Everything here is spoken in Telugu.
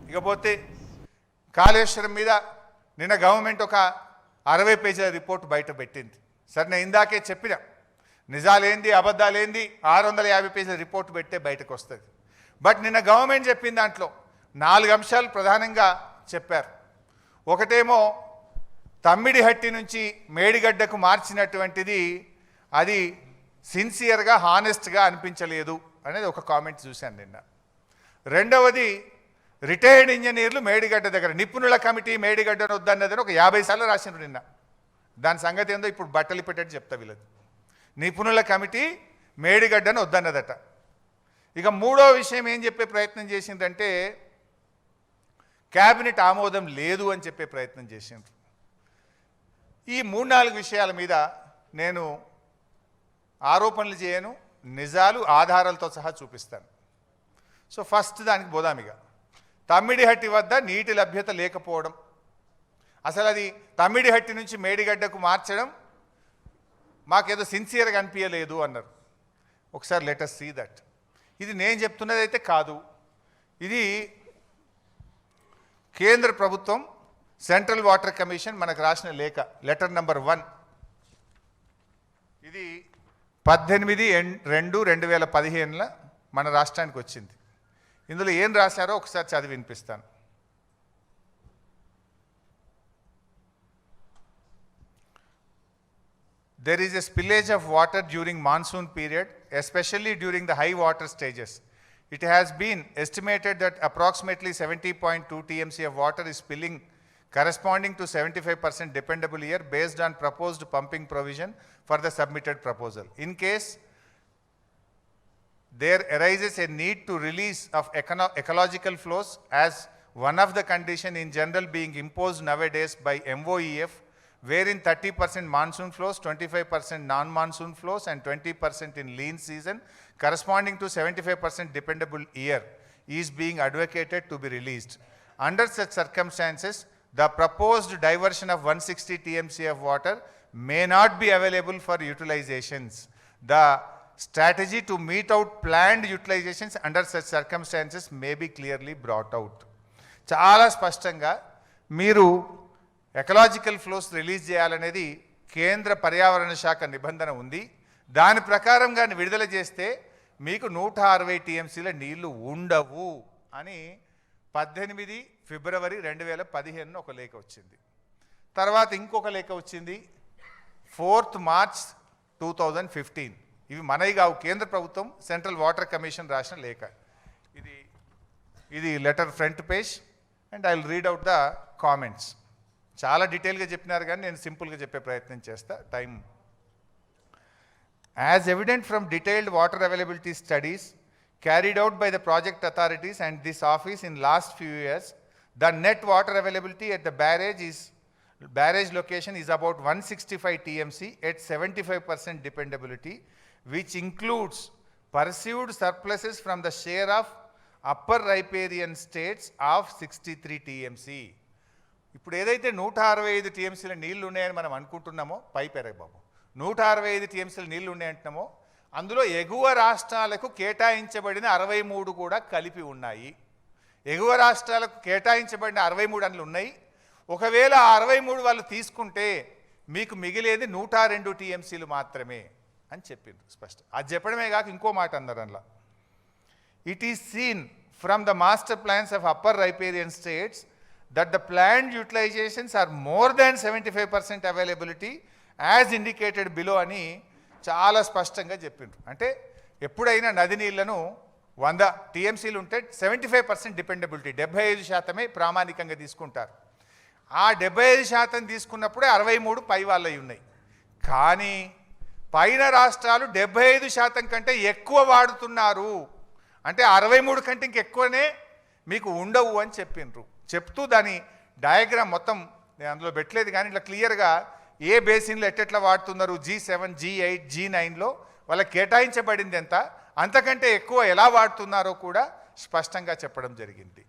ఇకపోతే కాళేశ్వరం మీద నిన్న గవర్నమెంట్ ఒక 60 పేజీల రిపోర్ట్ బయట పెట్టింది. సరే నేను ఇందాకే చెప్పిన నిజాలేంది అబద్ధాలేంది 650 పేజీల రిపోర్ట్ పెట్టే బయటకు వస్తుంది. బట్ నిన్న గవర్నమెంట్ చెప్పిన దాంట్లో 4 అంశాలు ప్రధానంగా చెప్పారు. ఒకటేమో తమ్మిడిహట్టి నుంచి మేడిగడ్డకు మార్చినటువంటిది అది సిన్సియర్గా హానెస్ట్గా అనిపించలేదు అనేది ఒక కామెంట్ చూశాను నిన్న. రెండవది రిటైర్డ్ ఇంజనీర్లు మేడిగడ్డ దగ్గర నిపుణుల కమిటీ మేడిగడ్డను వద్దన్నదని ఒక 50 సార్లు రాసిండ్రు నిన్న. దాని సంగతి ఏందో ఇప్పుడు బట్టలు పెట్టేట్టు చెప్తా వీళ్ళది. నిపుణుల కమిటీ మేడిగడ్డను వద్దన్నదట. ఇక మూడో విషయం ఏం చెప్పే ప్రయత్నం చేసిందంటే క్యాబినెట్ ఆమోదం లేదు అని చెప్పే ప్రయత్నం చేసిండ్రు. ఈ 3-4 విషయాల మీద నేను ఆరోపణలు చేయను, నిజాలు ఆధారాలతో సహా చూపిస్తాను. సో ఫస్ట్ దానికి పోదామిగా. తమ్మిడిహట్టి వద్ద నీటి లభ్యత లేకపోవడం, అసలు అది తమ్మిడిహట్టి నుంచి మేడిగడ్డకు మార్చడం మాకేదో సిన్సియర్గా అనిపించలేదు అన్నారు. ఒకసారి లెట్ us సీ దట్. ఇది నేను చెప్తున్నది అయితే కాదు, ఇది కేంద్ర ప్రభుత్వం సెంట్రల్ వాటర్ కమిషన్ మనకు రాసిన లేఖ, లెటర్ నంబర్ 1. ఇది 18/2/2015 మన రాష్ట్రానికి వచ్చింది. ఇందులో ఏం రాశారో ఒకసారి చదివి వినిపిస్తాను. There is a spillage of water during monsoon period, especially during the high water stages. It has been estimated that approximately 70.2 TMC of water is spilling, corresponding to 75% dependable year based on proposed pumping provision for the submitted proposal. In case there arises a need to release of ecological flows as one of the condition in general being imposed nowadays by MOEF, wherein 30% monsoon flows, 25% non-monsoon flows and 20% in lean season corresponding to 75% dependable year is being advocated to be released. Under such circumstances, the proposed diversion of 160 TMC of water may not be available for utilizations. The strategy to meet out planned utilizations under such circumstances may be clearly brought out. చాలా స్పష్టంగా మీరు ఎకలాజికల్ ఫ్లోస్ రిలీజ్ చేయాలనేది కేంద్ర పర్యావరణ శాఖ నిబంధన ఉంది. దాని ప్రకారంగా విడుదల చేస్తే మీకు 160 TMCల నీళ్లు ఉండవు అని 18 ఫిబ్రవరి 2015 ఒక లేఖ వచ్చింది. తర్వాత ఇంకొక లేఖ వచ్చింది 4th మార్చ్ 2015. ఇవి మనవి కావు, కేంద్ర ప్రభుత్వం సెంట్రల్ వాటర్ కమిషన్ రాసిన లేఖ. ఇది letter front page and I will read out the comments. చాలా డీటెయిల్గా చెప్పినారు కానీ నేను సింపుల్గా చెప్పే ప్రయత్నం చేస్తా time. As evident from detailed water availability studies carried out by the project authorities and this office in last few years, the net water availability at the barrage location is about 165 TMC at 75% dependability, which includes perceived surpluses from the share of upper riparian states of 63 TMC. ఇప్పుడు ఏదైతే 165 TMCల నీళ్లు ఉన్నాయని మనం అనుకుంటున్నామో, పైపెరగ బాబు 165 TMCల నీళ్లు ఉన్నాయంటున్నామో అందులో ఎగువ రాష్ట్రాలకు కేటాయించబడిన 63 కూడా కలిపి ఉన్నాయి. ఎగువ రాష్ట్రాలకు కేటాయించబడిన 63 అందులో ఉన్నాయి. ఒకవేళ 63 వాళ్ళు తీసుకుంటే మీకు మిగిలేది 102 TMCలు మాత్రమే అని చెప్పింది స్పష్టం. అది చెప్పడమే కాక ఇంకో మాట అన్నారు అందులో. It is seen from the master plans of upper riparian states that the planned utilizations are more than 75% availability as indicated below అని చాలా స్పష్టంగా చెప్పిండ్రు. అంటే ఎప్పుడైనా నది నీళ్లను 100 TMCలు ఉంటే 75% డిపెండబిలిటీ 75% ప్రామాణికంగా తీసుకుంటారు. ఆ 75% తీసుకున్నప్పుడే 63 పై వాళ్ళవి ఉన్నాయి. కానీ పైన రాష్ట్రాలు 75% కంటే ఎక్కువ వాడుతున్నారు. అంటే 63 కంటే ఇంకెక్కువనే మీకు ఉండవు అని చెప్పిండ్రు. చెప్తూ దాని డయాగ్రామ్ మొత్తం నేను అందులో పెట్టలేదు కానీ ఇట్లా క్లియర్గా ఏ బేసిన్లో ఎట్టెట్లా వాడుతున్నారు, G7, G8, G9లో వాళ్ళకి కేటాయించబడింది ఎంత, అంతకంటే ఎక్కువ ఎలా వాడుతున్నారో కూడా స్పష్టంగా చెప్పడం జరిగింది.